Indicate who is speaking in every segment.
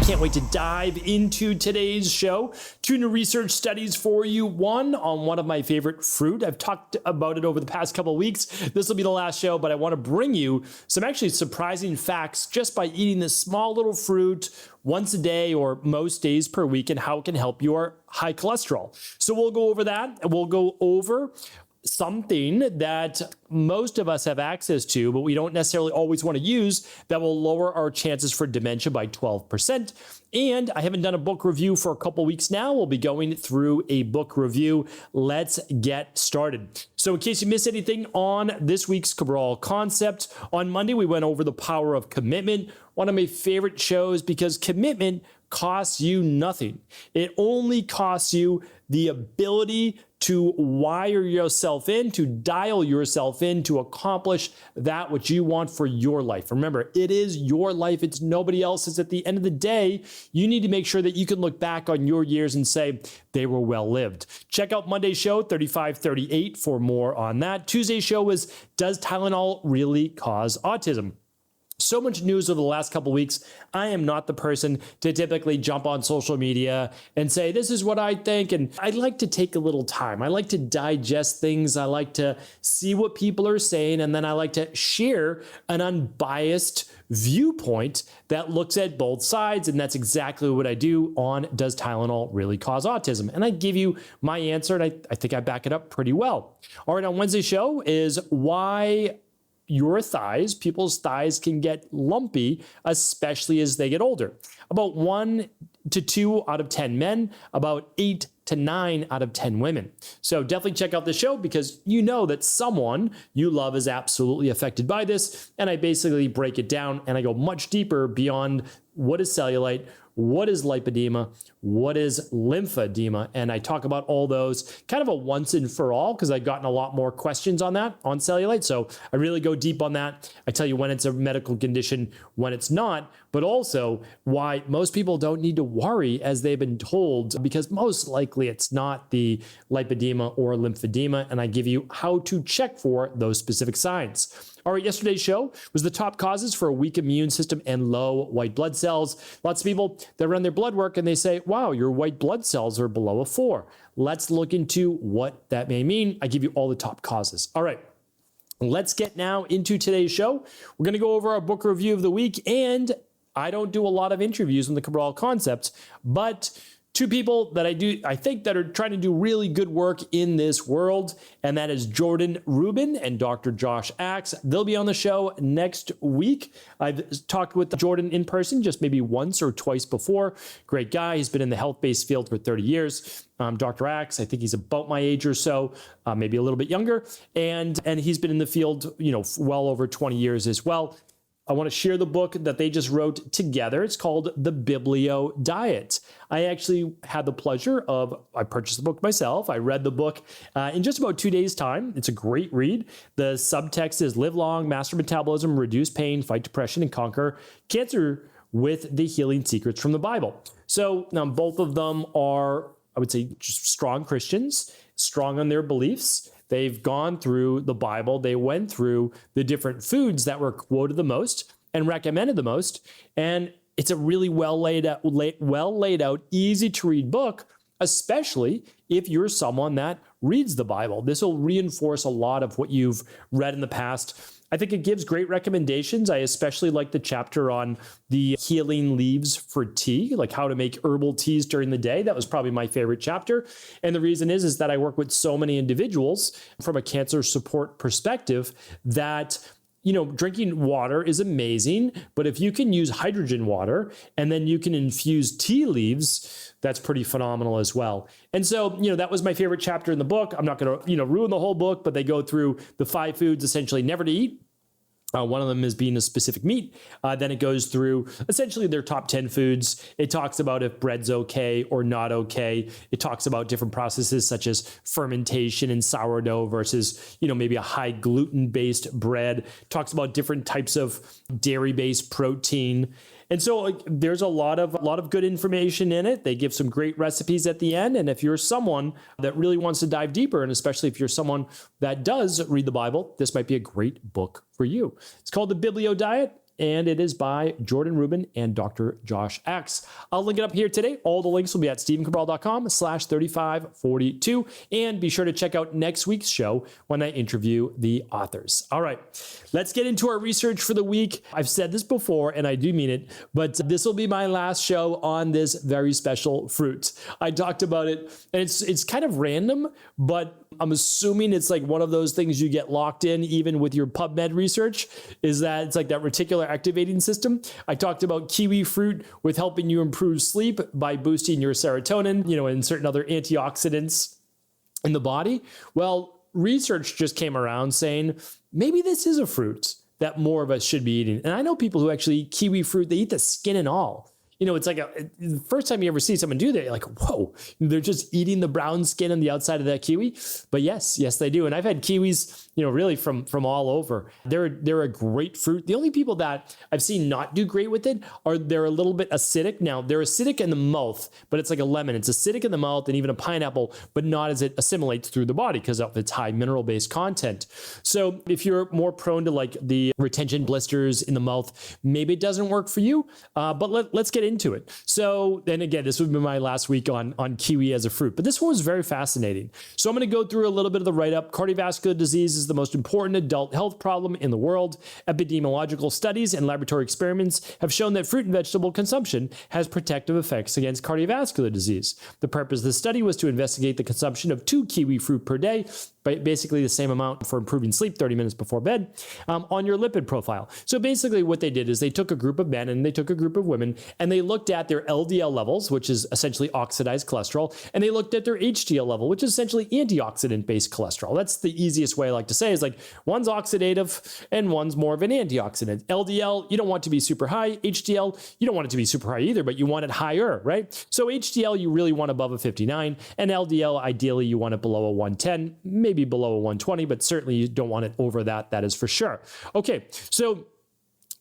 Speaker 1: Can't wait to dive into today's show. Two new research studies for you. One on one of my favorite fruit. I've talked about it over the past couple of weeks. This will be the last show, but I want to bring you some actually surprising facts just by eating this small little fruit once a day or most days per week and how it can help your high cholesterol. So we'll go over that, and we'll go over something that most of us have access to, but we don't necessarily always want to use, that will lower our chances for dementia by 12%. And I haven't done a book review for a couple weeks now. We'll be going through a book review. Let's get started. So in case you missed anything on this week's Cabral Concept, on Monday we went over the power of commitment, one of my favorite shows because commitment costs you nothing. It only costs you the ability to wire yourself in, to dial yourself in, to accomplish that which you want for your life. Remember, it is your life. It's nobody else's. At the end of the day, you need to make sure that you can look back on your years and say they were well lived. Check out Monday's show, 3538, for more on that. Tuesday's show was, does Tylenol really cause autism? So much news over the last couple of weeks. I am not the person to typically jump on social media and say, this is what I think. And I like to take a little time. I like to digest things. I like to see what people are saying. And then I like to share an unbiased viewpoint that looks at both sides. And that's exactly what I do on Does Tylenol Really Cause Autism? And I give you my answer, and I think I back it up pretty well. All right, on Wednesday's show is why your thighs, people's thighs can get lumpy, especially as they get older. About 1 to 2 out of 10 men, about 8 to 9 out of 10 women. So definitely check out the show because you know that someone you love is absolutely affected by this. And I basically break it down and I go much deeper beyond what is cellulite, what is lipedema, what is lymphedema, and I talk about all those kind of a once and for all because I've gotten a lot more questions on that, on cellulite. So I really go deep on that. I tell you when it's a medical condition, when it's not, but also why most people don't need to worry as they've been told, because most likely it's not the lipedema or lymphedema, and I give you how to check for those specific signs. All right, yesterday's show was the top causes for a weak immune system and low white blood cells. Lots of people that run their blood work and they say, wow, your white blood cells are below a 4. Let's look into what that may mean. I give you all the top causes. All right, let's get now into today's show. We're going to go over our book review of the week, and I don't do a lot of interviews on the Cabral Concept, but two people that I think that are trying to do really good work in this world, and that is Jordan Rubin and Dr. Josh Axe. They'll be on the show next week. I've talked with Jordan in person just maybe once or twice before. Great guy. He's been in the health-based field for 30 years. Dr. Axe, I think he's about my age or so, maybe a little bit younger, and he's been in the field, well over 20 years as well. I want to share the book that they just wrote together. It's called The Biblio Diet. I actually had the pleasure I purchased the book myself. I read the book in just about 2 days' time. It's a great read. The subtext is live long, master metabolism, reduce pain, fight depression, and conquer cancer with the healing secrets from the Bible. So now both of them are, I would say, just strong Christians, strong on their beliefs. They've gone through the Bible. They went through the different foods that were quoted the most and recommended the most. And it's a really well laid out, easy to read book, especially if you're someone that reads the Bible. This will reinforce a lot of what you've read in the past. I think it gives great recommendations. I especially like the chapter on the healing leaves for tea, like how to make herbal teas during the day. That was probably my favorite chapter. And the reason is that I work with so many individuals from a cancer support perspective that drinking water is amazing, but if you can use hydrogen water and then you can infuse tea leaves, that's pretty phenomenal as well. And so, that was my favorite chapter in the book. I'm not going to, ruin the whole book, but they go through the 5 foods essentially never to eat. One of them is being a specific meat. Then it goes through essentially their top 10 foods. It talks about if bread's okay or not okay. It talks about different processes such as fermentation and sourdough versus, maybe a high gluten-based bread. It talks about different types of dairy-based protein. And so there's a lot of good information in it. They give some great recipes at the end. And if you're someone that really wants to dive deeper, and especially if you're someone that does read the Bible, this might be a great book for you. It's called The Biblio Diet. and it is by Jordan Rubin and Dr. Josh Axe. I'll link it up here today. All the links will be at stephencabral.com/3542. And be sure to check out next week's show when I interview the authors. All right, let's get into our research for the week. I've said this before, and I do mean it, but this will be my last show on this very special fruit. I talked about it, and it's kind of random, but I'm assuming it's like one of those things you get locked in even with your PubMed research, is that it's like that reticular activating system. I talked about kiwi fruit with helping you improve sleep by boosting your serotonin, and certain other antioxidants in the body. Well, research just came around saying maybe this is a fruit that more of us should be eating. And I know people who actually eat kiwi fruit, they eat the skin and all. It's like the first time you ever see someone do that, you're like, whoa, they're just eating the brown skin on the outside of that kiwi. But yes, they do. And I've had kiwis, really from all over. They're a great fruit. The only people that I've seen not do great with it they're a little bit acidic. Now, they're acidic in the mouth, but it's like a lemon. It's acidic in the mouth and even a pineapple, but not as it assimilates through the body because of its high mineral-based content. So if you're more prone to like the retention blisters in the mouth, maybe it doesn't work for you. But let's get into it. So then again, this would be my last week on kiwi as a fruit, but this one was very fascinating. So I'm going to go through a little bit of the write-up. Cardiovascular disease is the most important adult health problem in the world. Epidemiological studies and laboratory experiments have shown that fruit and vegetable consumption has protective effects against cardiovascular disease. The purpose of the study was to investigate the consumption of 2 kiwi fruit per day, basically the same amount for improving sleep 30 minutes before bed, on your lipid profile. So basically what they did is they took a group of men and they took a group of women and they looked at their LDL levels, which is essentially oxidized cholesterol, and they looked at their HDL level, which is essentially antioxidant-based cholesterol. That's the easiest way I like to say is like one's oxidative and one's more of an antioxidant. LDL, you don't want to be super high. HDL, you don't want it to be super high either, but you want it higher, right? So HDL, you really want above a 59, and LDL, ideally, you want it below a 110, maybe below a 120, but certainly you don't want it over that. That is for sure. Okay, so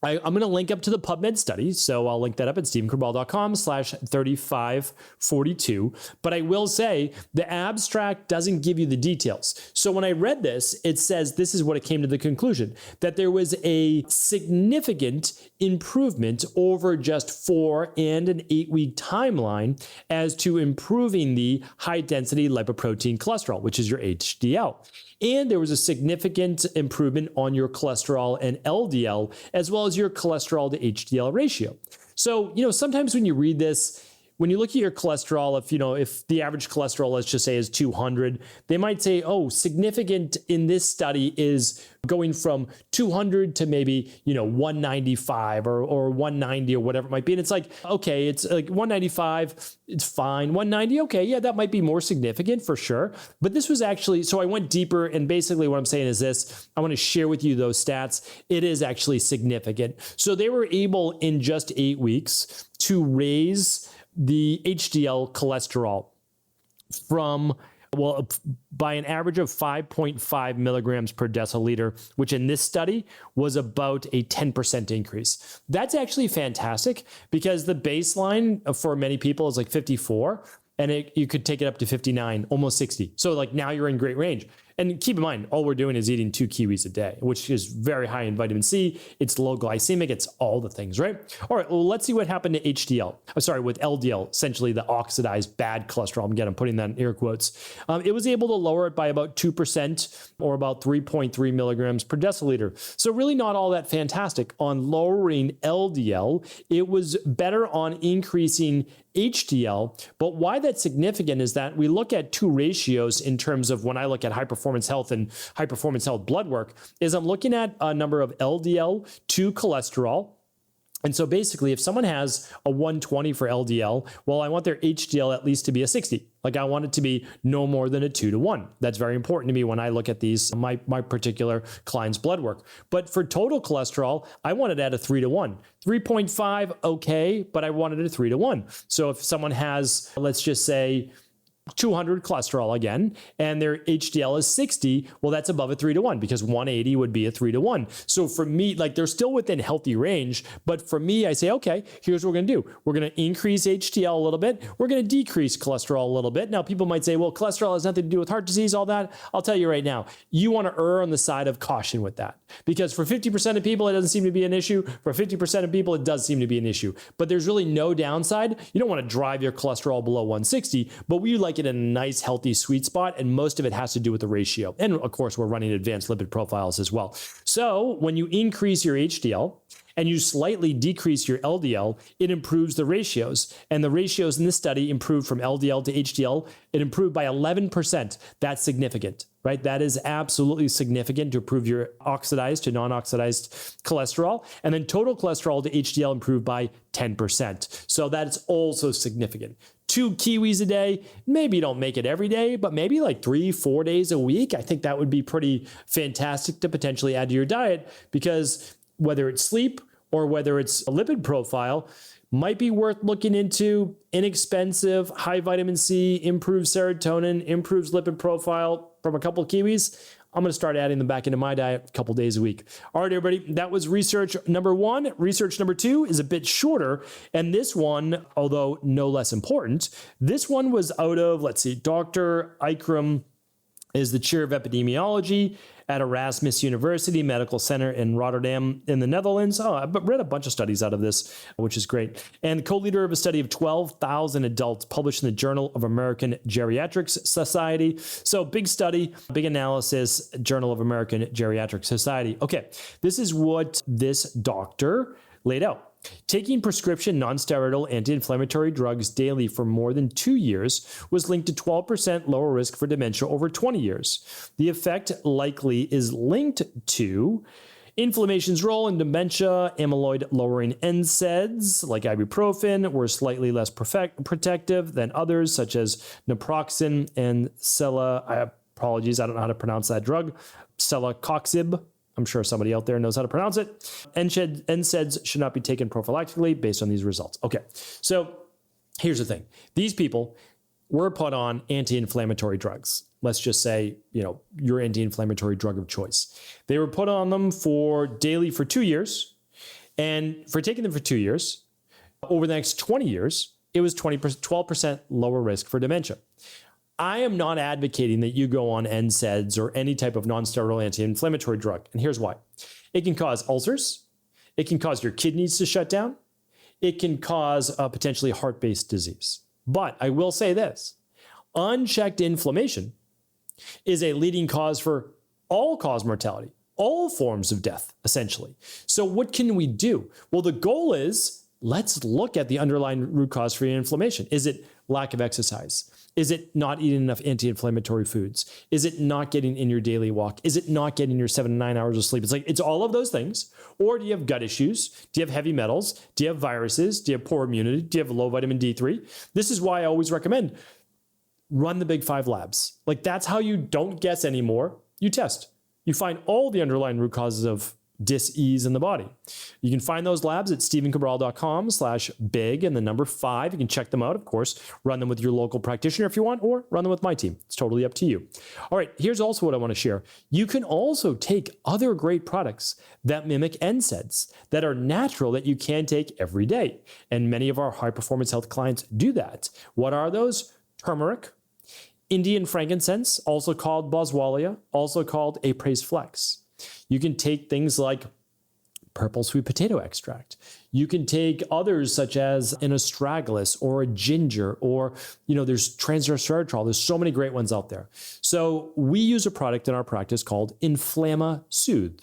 Speaker 1: I'm going to link up to the PubMed study. So I'll link that up at stephencabral.com/3542. But I will say the abstract doesn't give you the details. So when I read this, it says this is what it came to the conclusion, that there was a significant improvement over just 4 and an 8-week timeline as to improving the high density lipoprotein cholesterol, which is your HDL. And there was a significant improvement on your cholesterol and LDL, as well as your cholesterol to HDL ratio. So, sometimes when you read this, when you look at your cholesterol, if the average cholesterol, let's just say, is 200, they might say, oh, significant in this study is going from 200 to maybe, 195 or 190 or whatever it might be. And it's like, okay, it's like 195, it's fine. 190, okay, yeah, that might be more significant for sure. But this was actually, so I went deeper, and basically what I'm saying is this, I want to share with you those stats. It is actually significant. So they were able in just 8 weeks to raise the HDL cholesterol by an average of 5.5 milligrams per deciliter, which in this study was about a 10% increase. That's actually fantastic because the baseline for many people is like 54, and you could take it up to 59, almost 60. So like now you're in great range. And keep in mind, all we're doing is eating 2 kiwis a day, which is very high in vitamin C. It's low glycemic. It's all the things, right? All right, well, let's see what happened to HDL. With LDL, essentially the oxidized bad cholesterol. Again, I'm putting that in air quotes. It was able to lower it by about 2% or about 3.3 milligrams per deciliter. So really not all that fantastic on lowering LDL. It was better on increasing HDL. But why that's significant is that we look at 2 ratios in terms of when I look at high performance health and high performance health blood work, is I'm looking at a number of LDL to cholesterol. And so basically, if someone has a 120 for LDL, well, I want their HDL at least to be a 60. Like I want it to be no more than a 2-to-1. That's very important to me when I look at these, my particular client's blood work. But for total cholesterol, I want it at a 3-to-1. 3.5, okay, but I wanted a 3-to-1. So if someone has, let's just say, 200 cholesterol again, and their HDL is 60, well, that's above a 3-to-1 because 180 would be a 3-to-1. So for me, like they're still within healthy range, but for me, I say, okay, here's what we're going to do. We're going to increase HDL a little bit. We're going to decrease cholesterol a little bit. Now, people might say, well, cholesterol has nothing to do with heart disease, all that. I'll tell you right now, you want to err on the side of caution with that because for 50% of people, it doesn't seem to be an issue. For 50% of people, it does seem to be an issue, but there's really no downside. You don't want to drive your cholesterol below 160, but we like it in a nice, healthy sweet spot, and most of it has to do with the ratio. And of course, we're running advanced lipid profiles as well. So when you increase your HDL and you slightly decrease your LDL, it improves the ratios. And the ratios in this study improved from LDL to HDL. It improved by 11%. That's significant, right? That is absolutely significant to improve your oxidized to non-oxidized cholesterol. And then total cholesterol to HDL improved by 10%. So that's also significant. 2 kiwis a day, maybe you don't make it every day, but maybe like 3-4 days a week. I think that would be pretty fantastic to potentially add to your diet because whether it's sleep or whether it's a lipid profile, might be worth looking into. Inexpensive, high vitamin C, improves serotonin, improves lipid profile from a couple of kiwis. I'm going to start adding them back into my diet a couple days a week. All right, everybody, that was research number 1. Research number 2 is a bit shorter. And this one, although no less important, this one was out of, let's see, Dr. Ikram is the chair of epidemiology at Erasmus University Medical Center in Rotterdam in the Netherlands. Oh, I've read a bunch of studies out of this, which is great. And co-leader of a study of 12,000 adults published in the Journal of American Geriatrics Society. So big study, big analysis, Journal of American Geriatric Society. Okay, this is what this doctor laid out. Taking prescription nonsteroidal anti-inflammatory drugs daily for more than 2 years was linked to 12% lower risk for dementia over 20 years. The effect likely is linked to inflammation's role in dementia. Amyloid-lowering NSAIDs like ibuprofen were slightly less protective than others, such as naproxen and apologies, I don't know how to pronounce that drug, celecoxib. I'm sure somebody out there knows how to pronounce it. NSAIDs should not be taken prophylactically based on these results. Okay, so here's the thing. These people were put on anti-inflammatory drugs. Let's just say, your anti-inflammatory drug of choice. They were put on them daily for 2 years. And for taking them for 2 years, over the next 20 years, it was 12% lower risk for dementia. I am not advocating that you go on NSAIDs or any type of non-steroidal anti-inflammatory drug. And here's why. It can cause ulcers. It can cause your kidneys to shut down. It can cause potentially heart-based disease. But I will say this, unchecked inflammation is a leading cause for all-cause mortality, all forms of death, essentially. So what can we do? Well, the goal is, let's look at the underlying root cause for your inflammation. Is it lack of exercise? Is it not eating enough anti-inflammatory foods? Is it not getting in your daily walk? Is it not getting your 7 to 9 hours of sleep? It's all of those things. Or do you have gut issues? Do you have heavy metals? Do you have viruses? Do you have poor immunity? Do you have low vitamin D3? This is why I always recommend run the big 5 labs. That's how you don't guess anymore. You test. You find all the underlying root causes of dis-ease in the body. You can find those labs at stephencabral.com/big and the number 5. You can check them out, of course, run them with your local practitioner if you want, or run them with my team. It's totally up to you. All right, here's also what I want to share. You can also take other great products that mimic NSAIDs that are natural that you can take every day. And many of our high performance health clients do that. What are those? Turmeric, Indian frankincense, also called boswellia, also called Apres flex. You can take things like purple sweet potato extract. You can take others such as an astragalus or a ginger, or, there's transresveratrol. There's so many great ones out there. So we use a product in our practice called InflamaSoothe.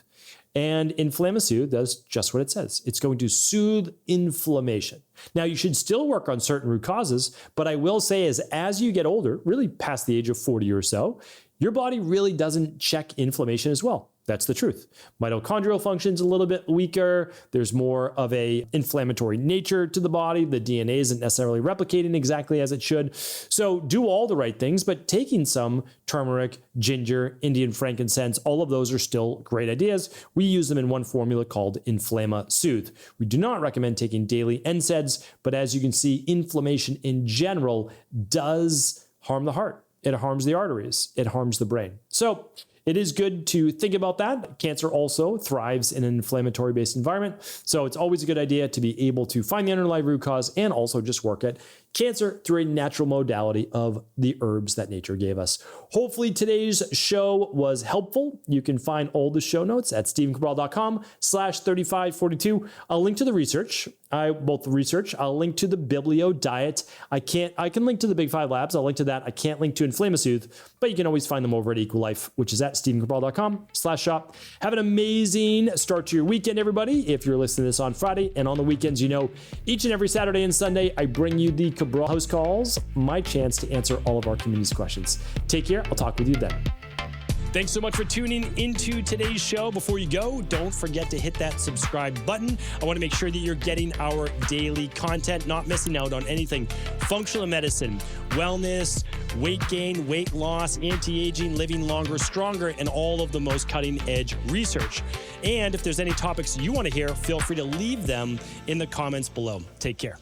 Speaker 1: And InflamaSoothe does just what it says. It's going to soothe inflammation. Now, you should still work on certain root causes, but I will say as you get older, really past the age of 40 or so, your body really doesn't check inflammation as well. That's the truth. Mitochondrial function's a little bit weaker. There's more of a inflammatory nature to the body. The DNA isn't necessarily replicating exactly as it should. So do all the right things, but taking some turmeric, ginger, Indian frankincense, all of those are still great ideas. We use them in one formula called InflamaSoothe. We do not recommend taking daily NSAIDs, but as you can see, inflammation in general does harm the heart. It harms the arteries. It harms the brain. So it is good to think about that. Cancer also thrives in an inflammatory-based environment. So it's always a good idea to be able to find the underlying root cause and also just work at cancer through a natural modality of the herbs that nature gave us. Hopefully today's show was helpful. You can find all the show notes at stephencabral.com/3542. I'll link to the research. Both the research. I'll link to the Biblio Diet. I can link to the Big 5 Labs. I'll link to that. I can't link to InflamaSoothe, but you can always find them over at Equal Life, which is at stephencabral.com/shop. Have an amazing start to your weekend, everybody. If you're listening to this on Friday and on the weekends, each and every Saturday and Sunday, I bring you the Cabral House Calls, my chance to answer all of our community's questions. Take care. I'll talk with you then. Thanks so much for tuning into today's show. Before you go, don't forget to hit that subscribe button. I want to make sure that you're getting our daily content, not missing out on anything. Functional medicine, wellness, weight gain, weight loss, anti-aging, living longer, stronger, and all of the most cutting-edge research. And if there's any topics you want to hear, feel free to leave them in the comments below. Take care.